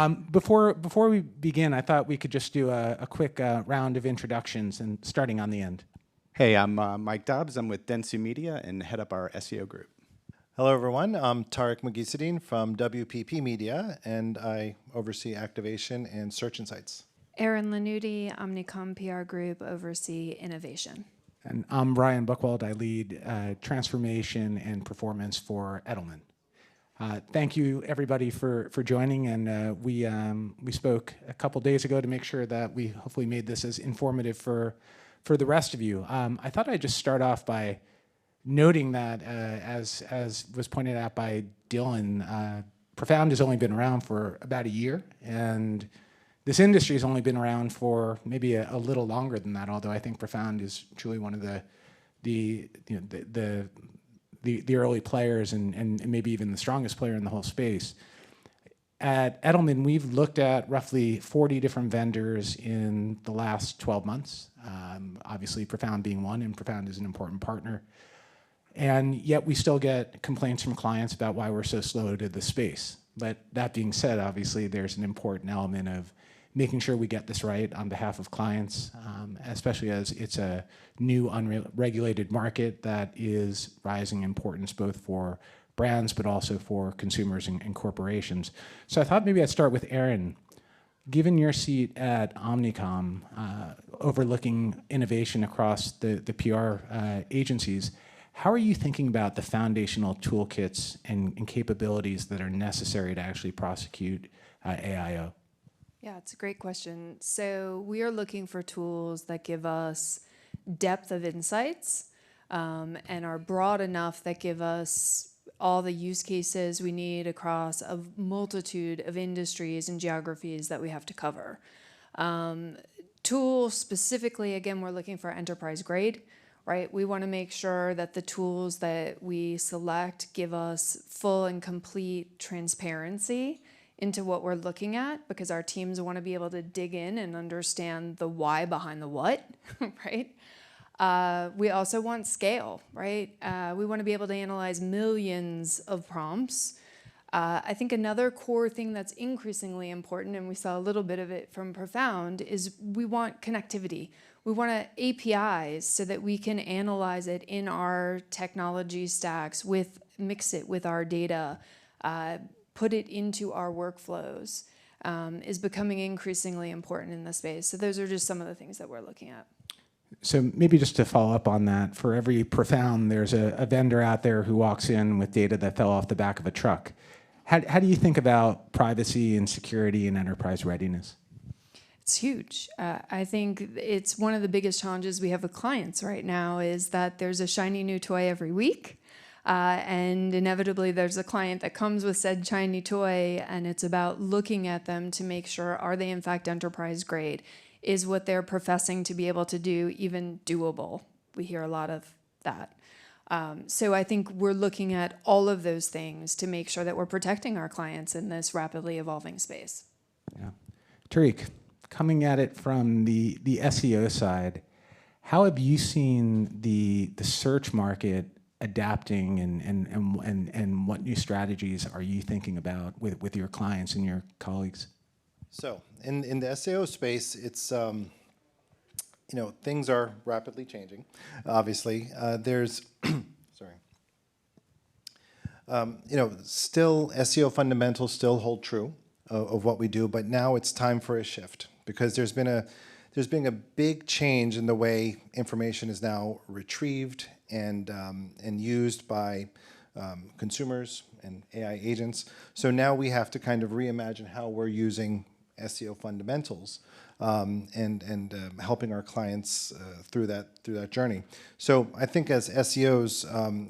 Before we begin, I thought we could just do a quick round of introductions, and starting on the end. Hey, I'm Mike Dobbs. I'm with Dentsu Media and head up our SEO group. Hello, everyone. I'm Tarek Magisadine from WPP Media, and I oversee activation and search insights. Erin Lanuti, Omnicom PR Group, oversee innovation. And I'm Ryan Buchwald. I lead transformation and performance for Edelman. Thank you, everybody, for joining. And we spoke a couple days ago to make sure that we hopefully made this as informative for the rest of you. I thought I'd just start off by noting that, as was pointed out by Dylan, Profound has only been around for about a year, and this industry has only been around for maybe a little longer than that. Although I think Profound is truly one of the early players and maybe even the strongest player in the whole space. At Edelman, we've looked at roughly 40 different vendors in the last 12 months. Obviously, Profound being one, and Profound is an important partner. And yet we still get complaints from clients about why we're so slow to the space. But that being said, obviously, there's an important element of making sure we get this right on behalf of clients, especially as it's a new unregulated market that is rising in importance both for brands but also for consumers and corporations. So I thought maybe I'd start with Erin. Given your seat at Omnicom, overlooking innovation across the PR agencies, how are you thinking about the foundational toolkits and capabilities that are necessary to actually prosecute AIO? Yeah, it's a great question. So we are looking for tools that give us depth of insights and are broad enough that give us all the use cases we need across a multitude of industries and geographies that we have to cover. Tools specifically, again, we're looking for enterprise grade, right? We want to make sure that the tools that we select give us full and complete transparency into what we're looking at, because our teams want to be able to dig in and understand the why behind the what, right? We also want scale, right? We want to be able to analyze millions of prompts. I think another core thing that's increasingly important, and we saw a little bit of it from Profound, is we want connectivity. We want APIs so that we can analyze it in our technology stacks, mix it with our data, put it into our workflows, is becoming increasingly important in the space. So those are just some of the things that we're looking at. So maybe just to follow up on that, for every Profound, there's a vendor out there who walks in with data that fell off the back of a truck. How do you think about privacy and security and enterprise readiness? It's huge. I think it's one of the biggest challenges we have with clients right now is that there's a shiny new toy every week. And inevitably there's a client that comes with said shiny toy, and it's about looking at them to make sure, are they in fact enterprise grade? Is what they're professing to be able to do even doable? We hear a lot of that. So I think we're looking at all of those things to make sure that we're protecting our clients in this rapidly evolving space. Yeah. Tariq, coming at it from the SEO side, how have you seen the search market adapting, and what new strategies are you thinking about with your clients and your colleagues? So in the SEO space, it's things are rapidly changing. Obviously, there's still SEO fundamentals still hold true of what we do, but now it's time for a shift because there's been a big change in the way information is now retrieved and used by consumers and AI agents. So now we have to kind of reimagine how we're using SEO fundamentals and helping our clients through that journey. So I think as SEOs,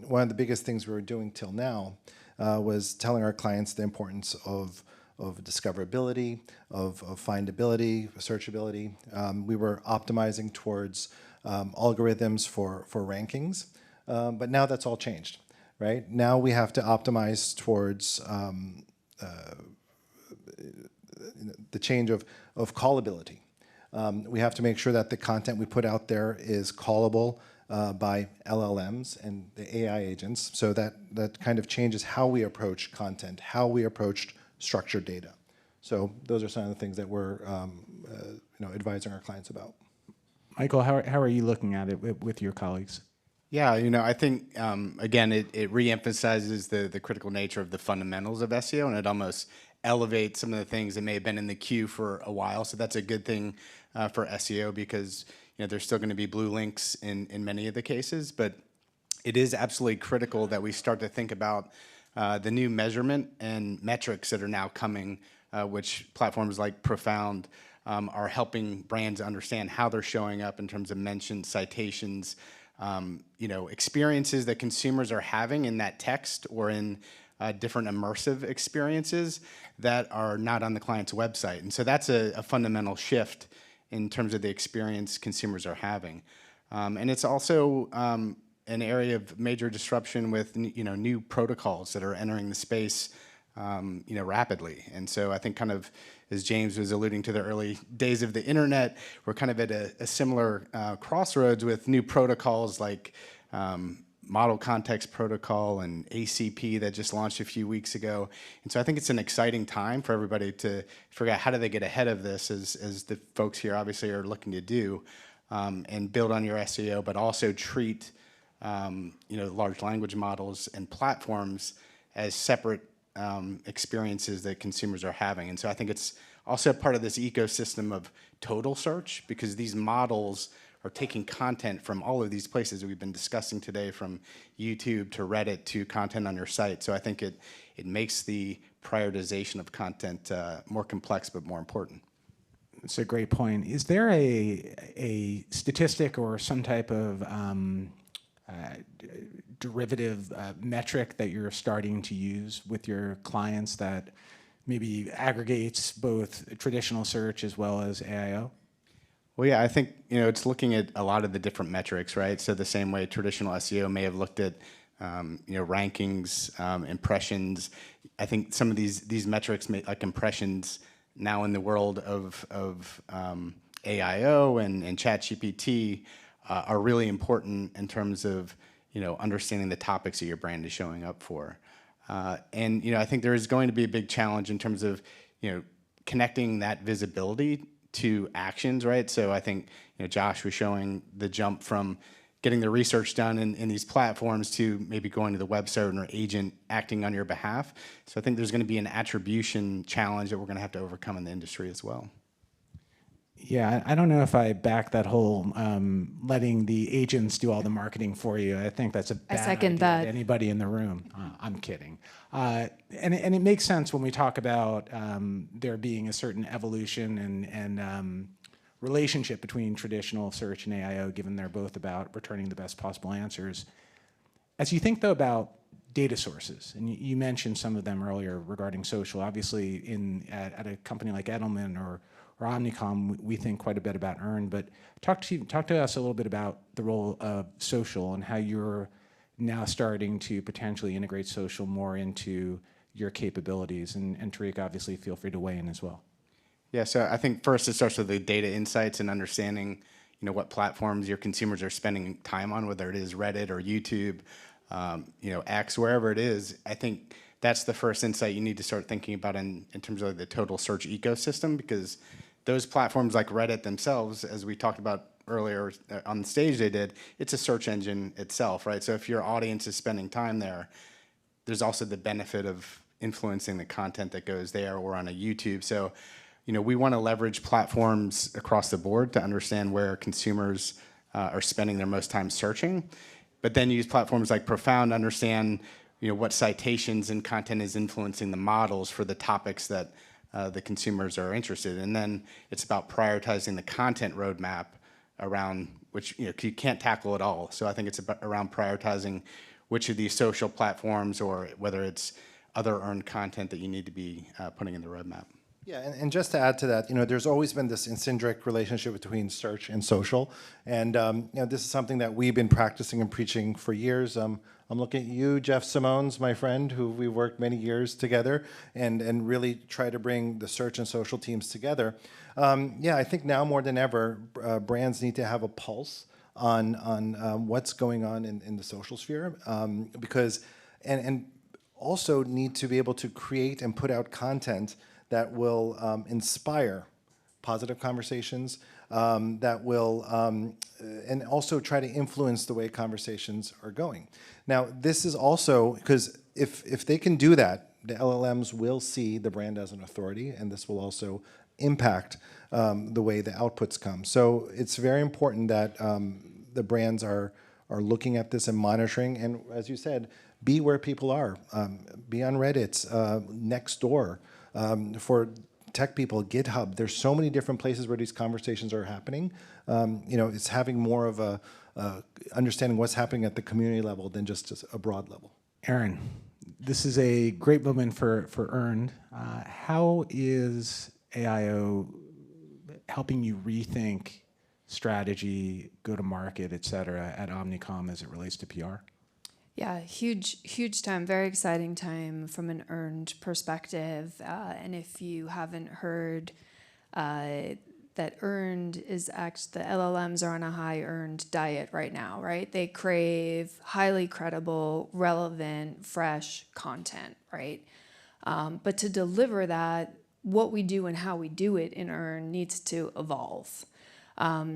one of the biggest things we were doing till now was telling our clients the importance of discoverability, of findability, searchability. We were optimizing towards algorithms for rankings, but now that's all changed, right? Now we have to optimize towards the change of callability. We have to make sure that the content we put out there is callable by LLMs and the AI agents, so that kind of changes how we approach content, how we approach structured data. So those are some of the things that we're advising our clients about. Michael, how are you looking at it with your colleagues? Yeah, I think, again, it reemphasizes the critical nature of the fundamentals of SEO, and it almost elevates some of the things that may have been in the queue for a while. So that's a good thing for SEO, because there's still going to be blue links in many of the cases, but it is absolutely critical that we start to think about the new measurement and metrics that are now coming, which platforms like Profound are helping brands understand how they're showing up in terms of mentions, citations, experiences that consumers are having in that text or in different immersive experiences that are not on the client's website. And so that's a fundamental shift in terms of the experience consumers are having. And it's also an area of major disruption with new protocols that are entering the space rapidly. And so I think, kind of as James was alluding to, the early days of the internet, we're kind of at a similar crossroads with new protocols like Model Context Protocol and ACP that just launched a few weeks ago. And so I think it's an exciting time for everybody to figure out how do they get ahead of this, as the folks here obviously are looking to do, and build on your SEO, but also treat large language models and platforms as separate experiences that consumers are having. And so I think it's also part of this ecosystem of total search, because these models are taking content from all of these places that we've been discussing today, from YouTube to Reddit to content on your site. So I think it makes the prioritization of content more complex but more important. It's a great point. Is there a statistic or some type of derivative metric that you're starting to use with your clients that maybe aggregates both traditional search as well as AIO? Well, yeah, I think it's looking at a lot of the different metrics, right? So the same way traditional SEO may have looked at rankings, impressions. I think some of these metrics, like impressions, now in the world of AIO and ChatGPT, are really important in terms of understanding the topics that your brand is showing up for. And I think there is going to be a big challenge in terms of connecting that visibility to actions, right? So I think Josh was showing the jump from getting the research done in these platforms to maybe going to the website or an agent acting on your behalf. So I think there's going to be an attribution challenge that we're going to have to overcome in the industry as well. Yeah, I don't know if I back that whole letting the agents do all the marketing for you. I think that's a bad second idea that. to anybody in the room. I'm kidding. And it makes sense when we talk about there being a certain evolution and relationship between traditional search and AIO, given they're both about returning the best possible answers. As you think, though, about data sources, and you mentioned some of them earlier regarding social, obviously at a company like Edelman or Omnicom, we think quite a bit about earned, but talk to us a little bit about the role of social and how you're now starting to potentially integrate social more into your capabilities. And Tariq, obviously, feel free to weigh in as well. Yeah, so I think first it starts with the data insights and understanding, what platforms your consumers are spending time on, whether it is Reddit or YouTube, X, wherever it is. I think that's the first insight you need to start thinking about in terms of the total search ecosystem, because those platforms like Reddit themselves, as we talked about earlier on the stage they did, it's a search engine itself, right? So if your audience is spending time there, there's also the benefit of influencing the content that goes there or on a YouTube. So, we want to leverage platforms across the board to understand where consumers are spending their most time searching, but then use platforms like Profound to understand what citations and content is influencing the models for the topics that the consumers are interested in. And then it's about prioritizing the content roadmap around which you can't tackle it all. So I think it's about around prioritizing which of these social platforms, or whether it's other earned content, that you need to be putting in the roadmap. Yeah, and just to add to that, there's always been this intrinsec relationship between search and social, and this is something that we've been practicing and preaching for years. I'm looking at you, Jeff Simones, my friend, who we worked many years together, and really try to bring the search and social teams together. I think now more than ever, brands need to have a pulse on what's going on in the social sphere, because and also need to be able to create and put out content that will inspire positive conversations, that will, and also try to influence the way conversations are going. Now, this is also, because if they can do that, the LLMs will see the brand as an authority, and this will also impact the way the outputs come. So it's very important that the brands are looking at this and monitoring, and as you said, be where people are. Be on Reddit, Nextdoor, for tech people, GitHub. There's so many different places where these conversations are happening. It's having more of a understanding what's happening at the community level than just a broad level. Aaron, this is a great moment for Earned. How is AIO helping you rethink strategy, go-to-market, et cetera, at Omnicom as it relates to PR? Yeah, huge time, very exciting time from an earned perspective. And if you haven't heard that earned is the LLMs are on a high earned diet right now, right? They crave highly credible, relevant, fresh content, right? But to deliver that, what we do and how we do it in earned needs to evolve.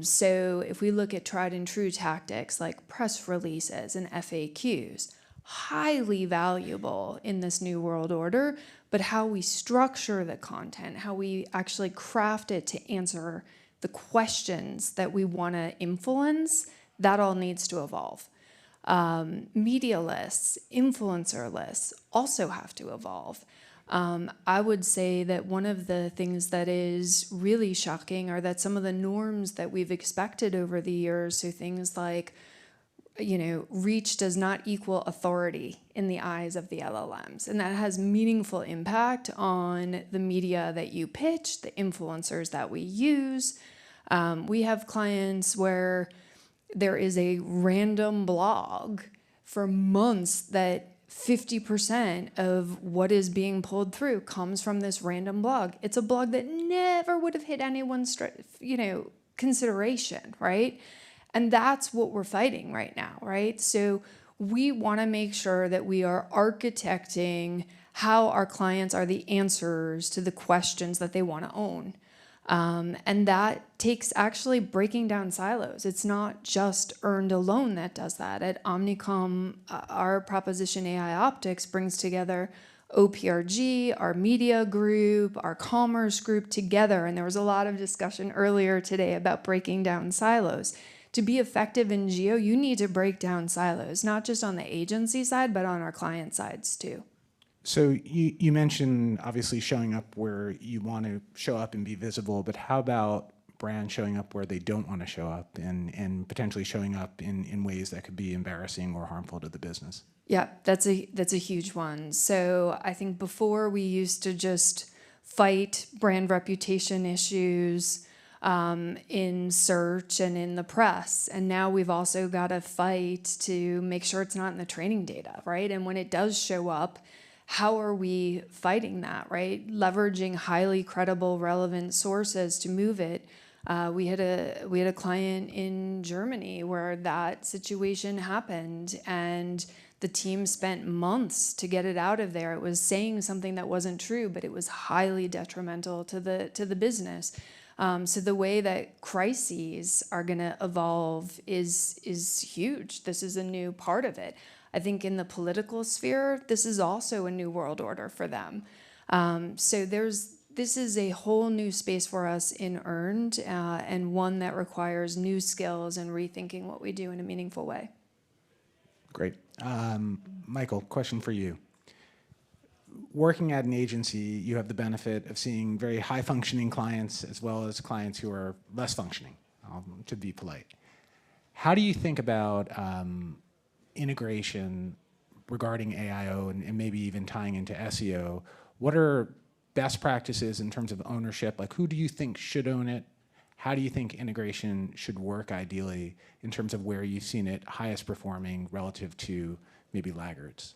So if we look at tried and true tactics like press releases and FAQs, highly valuable in this new world order, but how we structure the content, how we actually craft it to answer the questions that we want to influence, that all needs to evolve. Media lists, influencer lists also have to evolve. I would say that one of the things that is really shocking are that some of the norms that we've expected over the years, so things like, reach does not equal authority in the eyes of the LLMs. And that has meaningful impact on the media that you pitch, the influencers that we use. We have clients where there is a random blog for months that 50% of what is being pulled through comes from this random blog. It's a blog that never would have hit anyone's, consideration, right? And that's what we're fighting right now, right? So we want to make sure that we are architecting how our clients are the answers to the questions that they want to own. And that takes actually breaking down silos. It's not just earned alone that does that. At Omnicom, our proposition AI Optics brings together OPRG, our media group, our commerce group together. And there was a lot of discussion earlier today about breaking down silos. To be effective in geo, you need to break down silos, not just on the agency side, but on our client sides too. So you mentioned obviously showing up where you want to show up and be visible, but how about brands showing up where they don't want to show up and potentially showing up in ways that could be embarrassing or harmful to the business? Yeah, that's a huge one. So I think before we used to just fight brand reputation issues in search and in the press. And now we've also got to fight to make sure it's not in the training data, right? And when it does show up, how are we fighting that, right? Leveraging highly credible, relevant sources to move it. We had a client in Germany where that situation happened, and the team spent months to get it out of there. It was saying something that wasn't true, but it was highly detrimental to the business. So the way that crises are going to evolve is huge. This is a new part of it. I think in the political sphere, this is also a new world order for them. So this is a whole new space for us in earned, and one that requires new skills and rethinking what we do in a meaningful way. Great. Michael, question for you. Working at an agency, you have the benefit of seeing very high-functioning clients as well as clients who are less functioning, to be polite. How do you think about integration regarding AIO and maybe even tying into SEO? What are best practices in terms of ownership? Like, who do you think should own it? How do you think integration should work ideally in terms of where you've seen it highest performing relative to maybe laggards?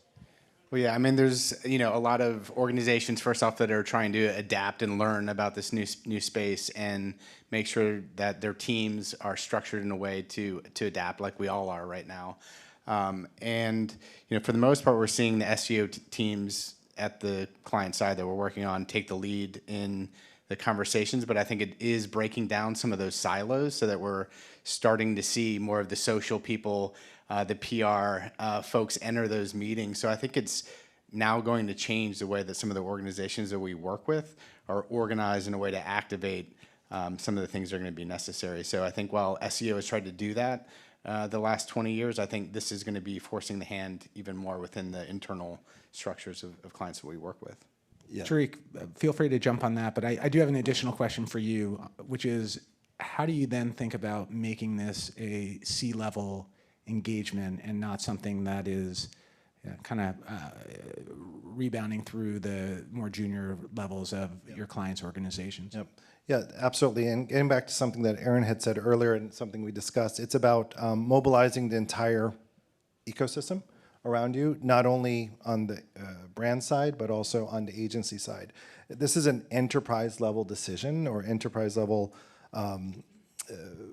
Well, yeah, I mean, there's a lot of organizations, first off, that are trying to adapt and learn about this new space and make sure that their teams are structured in a way to adapt, like we all are right now. And for the most part, we're seeing the SEO teams at the client side that we're working on take the lead in the conversations, but I think it is breaking down some of those silos so that we're starting to see more of the social people, the PR folks enter those meetings. So I think it's now going to change the way that some of the organizations that we work with are organized in a way to activate some of the things that are going to be necessary. So I think while SEO has tried to do that the last 20 years, I think this is going to be forcing the hand even more within the internal structures of clients that we work with. Yeah. Tariq, feel free to jump on that, but I do have an additional question for you, which is, how do you then think about making this a C-level engagement and not something that is kind of rebounding through the more junior levels of your clients' organizations? Yep. Yeah, absolutely. And getting back to something that Aaron had said earlier and something we discussed, it's about mobilizing the entire ecosystem around you, not only on the brand side, but also on the agency side. This is an enterprise level decision or enterprise level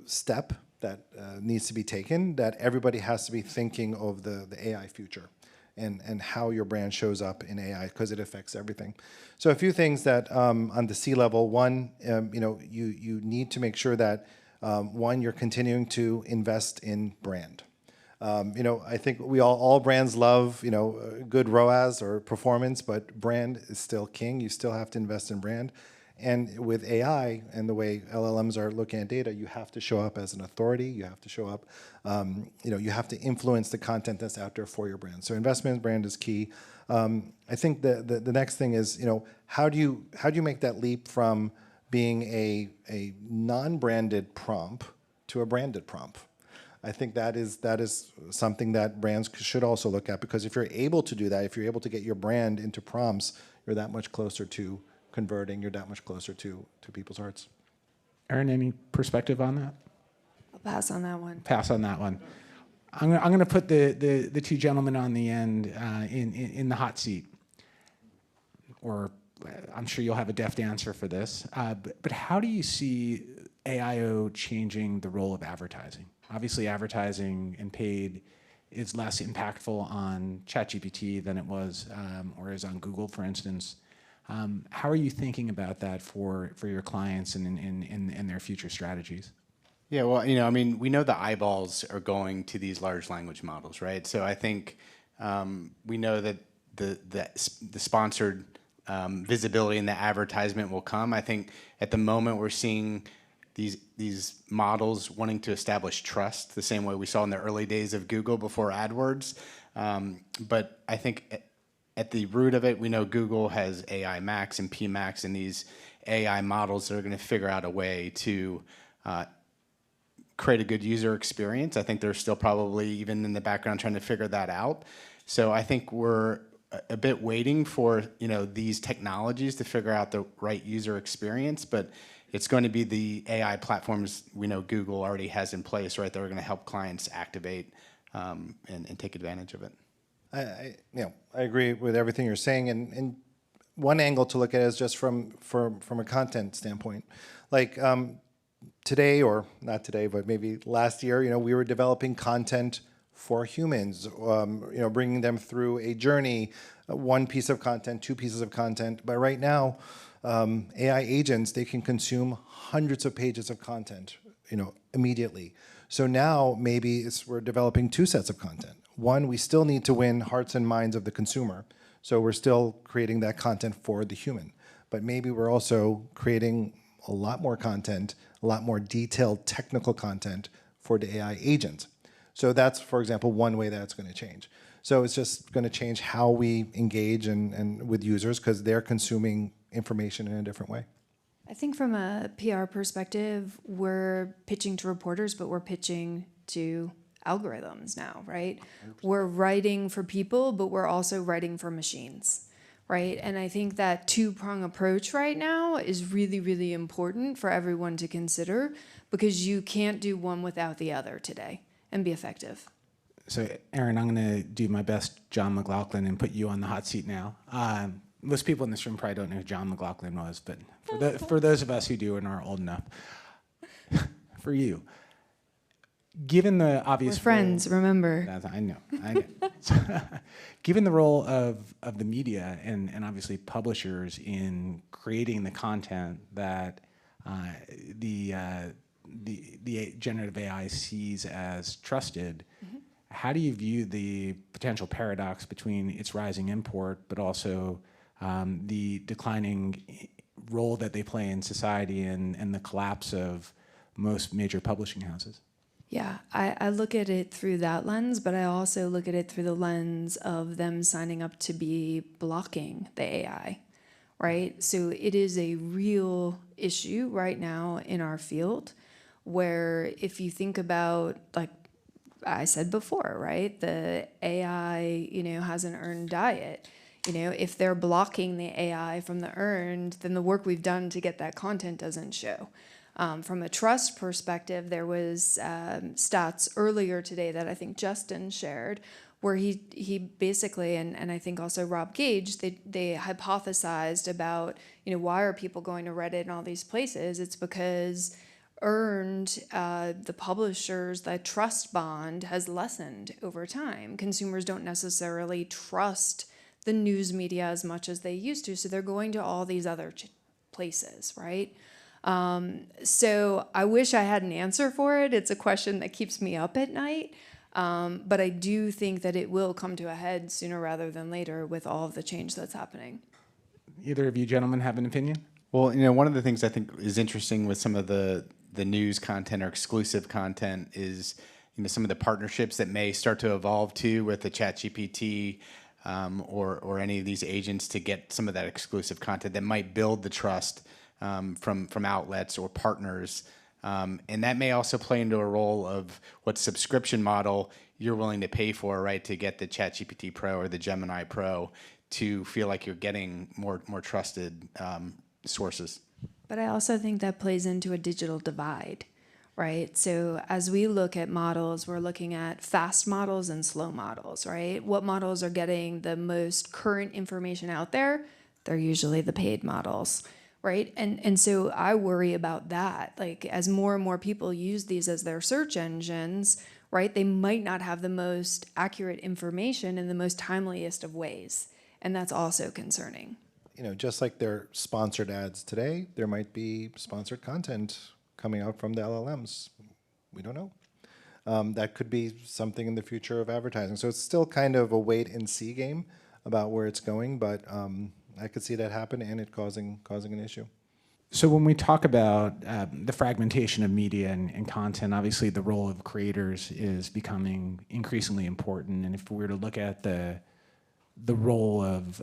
step that needs to be taken, that everybody has to be thinking of the AI future and how your brand shows up in AI, because it affects everything. So a few things that on the C level, one, you need to make sure that one, you're continuing to invest in brand. I think we all brands love, good ROAS or performance, but brand is still king. You still have to invest in brand. And with AI and the way LLMs are looking at data, you have to show up as an authority. You have to show up, you have to influence the content that's out there for your brand. So investment in brand is key. I think the next thing is, how do you make that leap from being a non-branded prompt to a branded prompt? I think that is something that brands should also look at, because if you're able to do that, if you're able to get your brand into prompts, you're that much closer to converting, you're that much closer to people's hearts. Aaron, any perspective on that? I'll pass on that one. Pass on that one. I'm going to put the two gentlemen on the end in the hot seat, or I'm sure you'll have a deft answer for this. But how do you see AIO changing the role of advertising? Obviously, advertising and paid is less impactful on ChatGPT than it was or is on Google, for instance. How are you thinking about that for your clients and their future strategies? Yeah, well, we know the eyeballs are going to these large language models, right? So I think we know that the sponsored visibility and the advertisement will come. I think at the moment we're seeing these models wanting to establish trust the same way we saw in the early days of Google before AdWords. But I think at the root of it, we know Google has AI Max and PMax and these AI models that are going to figure out a way to create a good user experience. I think they're still probably even in the background trying to figure that out. So I think we're a bit waiting for these technologies to figure out the right user experience, but it's going to be the AI platforms we know Google already has in place, right? That are going to help clients activate and take advantage of it. I agree with everything you're saying, and one angle to look at it is just from a content standpoint. Like today, or not today, but maybe last year, we were developing content for humans, bringing them through a journey, one piece of content, two pieces of content. But right now, AI agents, they can consume hundreds of pages of content, immediately. So now maybe we're developing two sets of content. One, we still need to win hearts and minds of the consumer. So we're still creating that content for the human. But maybe we're also creating a lot more content, a lot more detailed technical content for the AI agent. So that's, for example, one way that it's going to change. So it's just going to change how we engage and with users, because they're consuming information in a different way. I think from a PR perspective, we're pitching to reporters, but we're pitching to algorithms now, right? 100%. We're writing for people, but we're also writing for machines, right? And I think that two-prong approach right now is really, really important for everyone to consider, because you can't do one without the other today and be effective. So, Aaron, I'm going to do my best John McLaughlin and put you on the hot seat now. Most people in this room probably don't know who John McLaughlin was, but for those of us who do and are old enough, for you, Given the We're obvious friends, remember. I know. Given the role of the media and obviously publishers in creating the content that the generative AI sees as trusted, how do you view the potential paradox between its rising import, but also the declining role that they play in society and the collapse of most major publishing houses? Yeah, I look at it through that lens, but I also look at it through the lens of them signing up to be blocking the AI, right? So it is a real issue right now in our field where if you think about, like I said before, right, the AI, has an earned diet. If they're blocking the AI from the earned, then the work we've done to get that content doesn't show. From a trust perspective, there was stats earlier today that I think Justin shared, where he basically, and I think also Rob Gage, they hypothesized about, why are people going to Reddit and all these places? It's because earned, the publishers, that trust bond has lessened over time. Consumers don't necessarily trust the news media as much as they used to, so they're going to all these other places, right? So I wish I had an answer for it. It's a question that keeps me up at night. But I do think that it will come to a head sooner rather than later with all of the change that's happening. Either of you gentlemen have an opinion? Well, one of the things I think is interesting with some of the news content or exclusive content is, some of the partnerships that may start to evolve too with the ChatGPT or any of these agents to get some of that exclusive content that might build the trust from outlets or partners. And that may also play into a role of what subscription model you're willing to pay for, right, to get the ChatGPT Pro or the Gemini Pro to feel like you're getting more trusted sources. But I also think that plays into a digital divide, right? So as we look at models, we're looking at fast models and slow models, right? What models are getting the most current information out there? They're usually the paid models. Right. And so I worry about that. Like as more and more people use these as their search engines, right, they might not have the most accurate information in the most timeliest of ways. And that's also concerning. Just like there are sponsored ads today, there might be sponsored content coming out from the LLMs. We don't know. That could be something in the future of advertising. So it's still kind of a wait and see game about where it's going, but I could see that happen and it causing an issue. So when we talk about the fragmentation of media and content, obviously the role of creators is becoming increasingly important. And if we were to look at the role of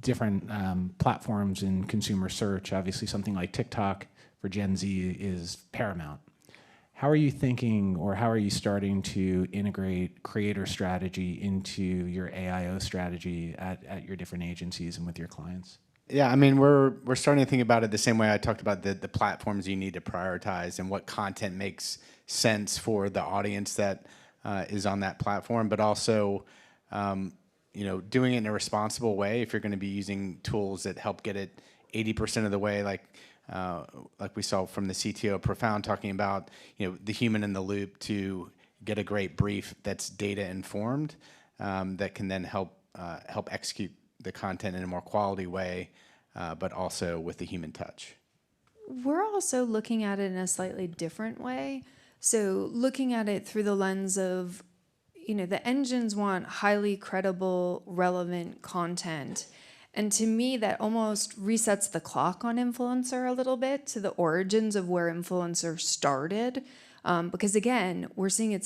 different platforms in consumer search, obviously something like TikTok for Gen Z is paramount. How are you thinking, or how are you starting to integrate creator strategy into your AIO strategy at your different agencies and with your clients? Yeah, I mean, we're starting to think about it the same way I talked about the platforms you need to prioritize and what content makes sense for the audience that is on that platform, but also, doing it in a responsible way. If you're going to be using tools that help get it 80% of the way, like we saw from the CTO of Profound talking about, the human in the loop to get a great brief that's data informed, that can then help execute the content in a more quality way, but also with the human touch. We're also looking at it in a slightly different way. So looking at it through the lens of, the engines want highly credible, relevant content. And to me, that almost resets the clock on influencer a little bit to the origins of where influencer started. Because again, we're seeing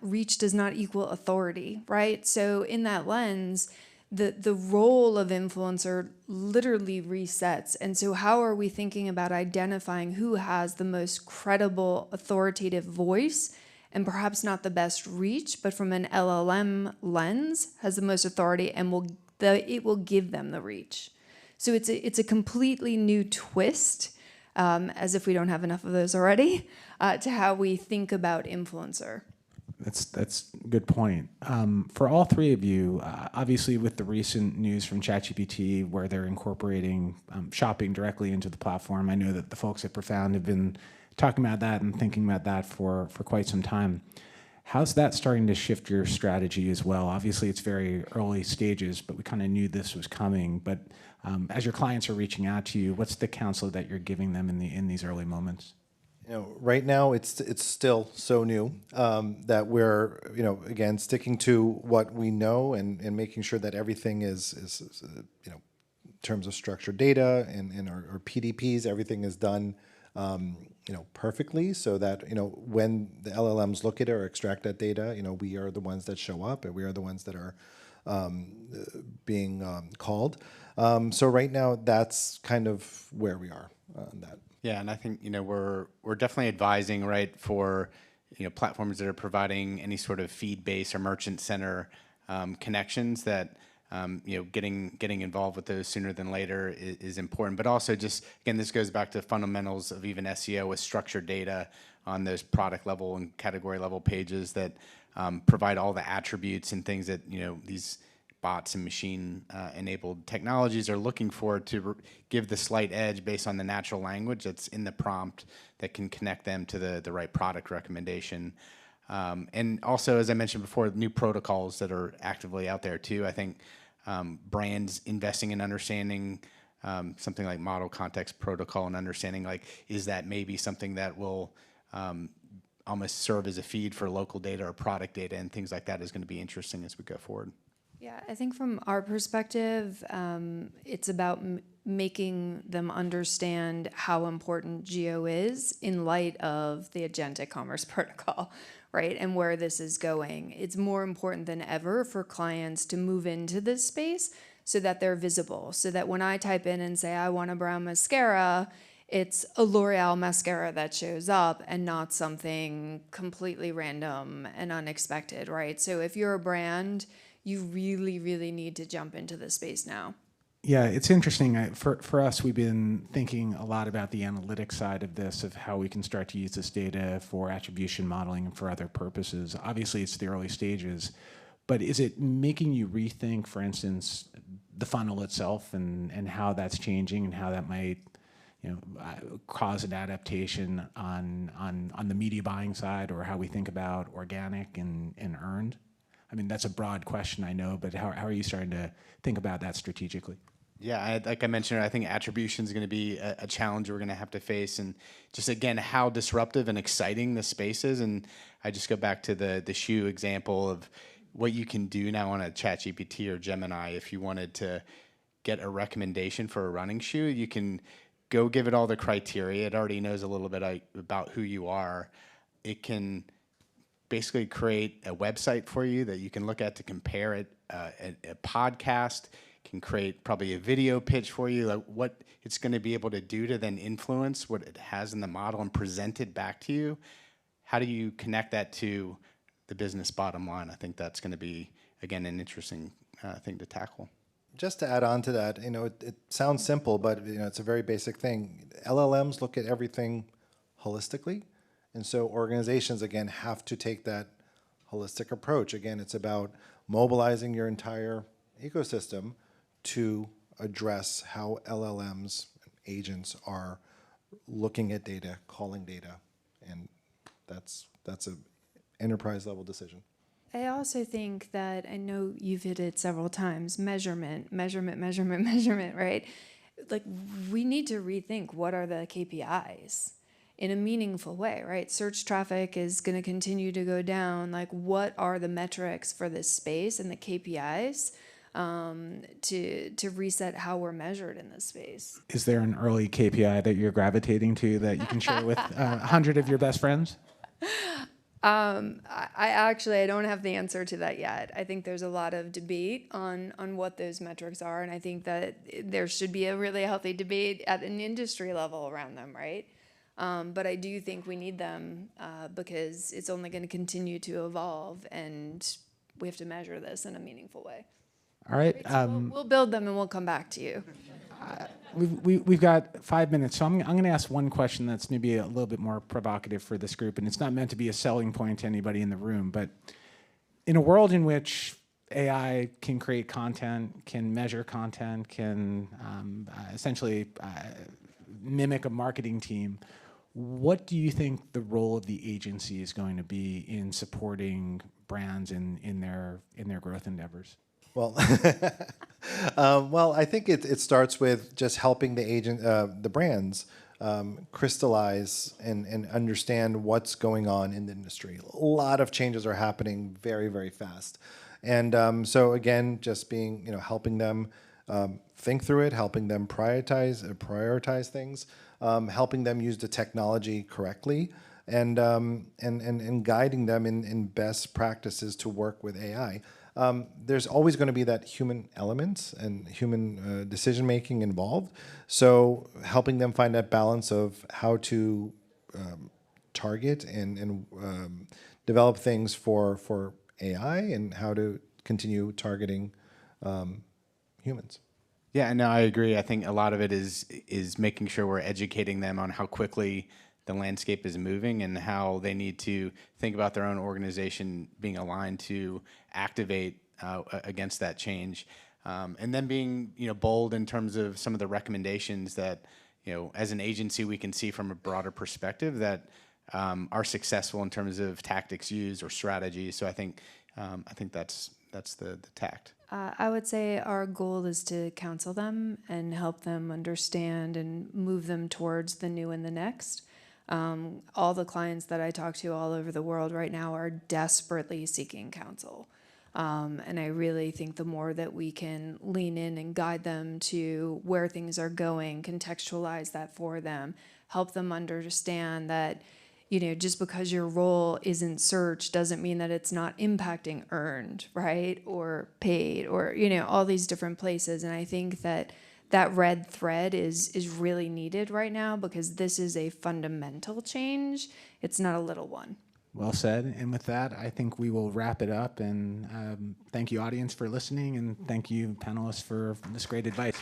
reach does not equal authority, right? So in that lens, the role of influencer literally resets. And so how are we thinking about identifying who has the most credible, authoritative voice, and perhaps not the best reach, but from an LLM lens has the most authority and it will give them the reach. So it's a completely new twist, as if we don't have enough of those already, to how we think about influencer. That's a good point. For all three of you, obviously with the recent news from ChatGPT where they're incorporating shopping directly into the platform, I know that the folks at Profound have been talking about that and thinking about that for quite some time. How's that starting to shift your strategy as well? Obviously, it's very early stages, but we kind of knew this was coming. But as your clients are reaching out to you, what's the counsel that you're giving them in these early moments? Right now it's still so new that we're, again, sticking to what we know and making sure that everything is in terms of structured data and our PDPs, everything is done, perfectly, so that, when the LLMs look at it or extract that data, we are the ones that show up and we are the ones that are being called. So right now, that's kind of where we are on that. Yeah, and I think we're definitely advising, right, for platforms that are providing any sort of feed-based or merchant center connections, that getting involved with those sooner than later is important. But also, just again, this goes back to fundamentals of even SEO with structured data on those product level and category level pages that provide all the attributes and things that these bots and machine enabled technologies are looking for to give the slight edge based on the natural language that's in the prompt that can connect them to the right product recommendation. And also, as I mentioned before, new protocols that are actively out there too. I think brands investing in understanding something like model context protocol and understanding, like, is that maybe something that will almost serve as a feed for local data or product data and things like that is going to be interesting as we go forward. Yeah, I think from our perspective, it's about making them understand how important geo is in light of the agentic commerce protocol, right? And where this is going. It's more important than ever for clients to move into this space so that they're visible, so that when I type in and say, I want a brown mascara, it's a L'Oreal mascara that shows up and not something completely random and unexpected, right? So if you're a brand, you really, really need to jump into this space now. Yeah, it's interesting. For us, we've been thinking a lot about the analytics side of this, of how we can start to use this data for attribution modeling and for other purposes. Obviously, it's the early stages, but is it making you rethink, for instance, the funnel itself and how that's changing and how that might cause an adaptation on the media buying side, or how we think about organic and earned? I mean, that's a broad question, I know, but how are you starting to think about that strategically? Yeah, like I mentioned, I think attribution is going to be a challenge we're going to have to face, and just again how disruptive and exciting the space is. And I just go back to the shoe example of what you can do now on a ChatGPT or Gemini. If you wanted to get a recommendation for a running shoe, you can go give it all the criteria. It already knows a little bit about who you are. It can basically create a website for you that you can look at to compare it. A podcast can create probably a video pitch for you, like what it's going to be able to do to then influence what it has in the model and present it back to you. How do you connect that to the business bottom line? I think that's going to be, again, an interesting thing to tackle. Just to add on to that, it sounds simple, but it's a very basic thing. LLMs look at everything holistically. And so organizations, again, have to take that holistic approach. Again, it's about mobilizing your entire ecosystem to address how LLMs, agents, are looking at data, calling data. And that's an enterprise-level decision. I also think that, I know you've hit it several times, measurement, right? Like, we need to rethink what are the KPIs in a meaningful way, right? Search traffic is going to continue to go down. Like, what are the metrics for this space and the KPIs to reset how we're measured in this space? Is there an early KPI that you're gravitating to that you can share with 100 of your best friends? I don't have the answer to that yet. I think there's a lot of debate on what those metrics are, and I think that there should be a really healthy debate at an industry level around them, right? But I do think we need them because it's only going to continue to evolve, and we have to measure this in a meaningful way. All right. So we'll build them, and we'll come back to you. We've got 5 minutes, so I'm going to ask one question that's maybe a little bit more provocative for this group, and it's not meant to be a selling point to anybody in the room, but in a world in which AI can create content, can measure content, can essentially mimic a marketing team, What do you think the role of the agency is going to be in supporting brands in their growth endeavors? Well, well, I think it starts with just helping the brands crystallize and understand what's going on in the industry. A lot of changes are happening very, very fast, and so again, just being helping them think through it, helping them prioritize things, helping them use the technology correctly, and guiding them in best practices to work with AI. There's always going to be that human element and human decision making involved. So helping them find that balance of how to target and develop things for AI and how to continue targeting humans. Yeah, no, I agree. I think a lot of it is making sure we're educating them on how quickly the landscape is moving and how they need to think about their own organization being aligned to activate against that change, and then being bold in terms of some of the recommendations that as an agency we can see from a broader perspective that are successful in terms of tactics used or strategies. So I think that's the tact. I would say our goal is to counsel them and help them understand and move them towards the new and the next. All the clients that I talk to all over the world right now are desperately seeking counsel. And I really think the more that we can lean in and guide them to where things are going, contextualize that for them, help them understand that, just because your role isn't search doesn't mean that it's not impacting earned, right? Or paid, or, all these different places. And I think that red thread is really needed right now because this is a fundamental change. It's not a little one. Well said. And with that, I think we will wrap it up. And thank you, audience, for listening. And thank you, panelists, for this great advice.